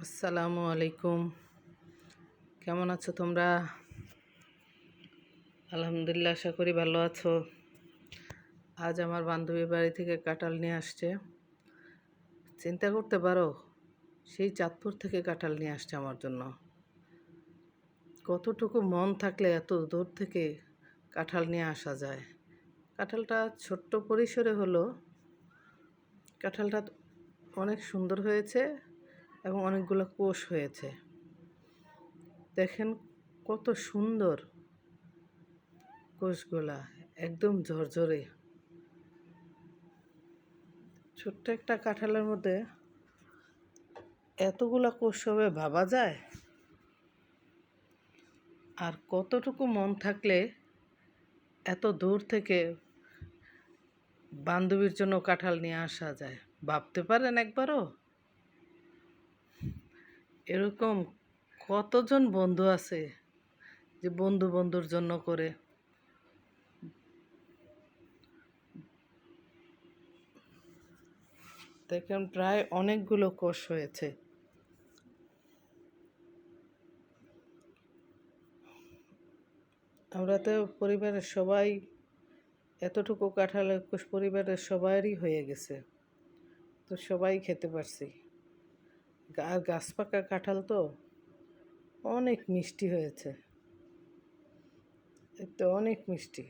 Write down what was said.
আসসালামু আলাইকুম। কেমন আছো তোমরা? আলহামদুলিল্লাহ, আশা করি ভালো আছো। আজ আমার বান্ধবীর বাড়ি থেকে কাঁঠাল নিয়ে আসছে। চিন্তা করতে পারো, সেই চাঁদপুর থেকে কাঁঠাল নিয়ে আসছে আমার জন্য। কতটুকু মন থাকলে এত দূর থেকে কাঁঠাল নিয়ে আসা যায়। কাঁঠালটা ছোট্ট পরিসরে হলো, কাঁঠালটা অনেক সুন্দর হয়েছে এবং অনেকগুলো কোষ হয়েছে। দেখেন কত সুন্দর কোষগুলা, একদম ঝরঝরে। ছোট্ট একটা কাঁঠালের মধ্যে এতগুলা কোষ হবে ভাবা যায়? আর কতটুকু মন থাকলে এত দূর থেকে বান্ধবীর জন্য কাঁঠাল নিয়ে আসা যায়, ভাবতে পারেন একবারও? এরকম কতজন বন্ধু আছে যে বন্ধু বন্ধুর জন্য করে। দেখেন প্রায় অনেকগুলো কোষ হয়েছে। আমরা তো পরিবারের সবাই, এতটুকু কাঁঠালের কোষ পরিবারের সবারই হয়ে গেছে, তো সবাই খেতে পারছি। আর গাছ পাকা কাঁঠাল তো অনেক মিষ্টি হয়েছে, এতে অনেক মিষ্টি।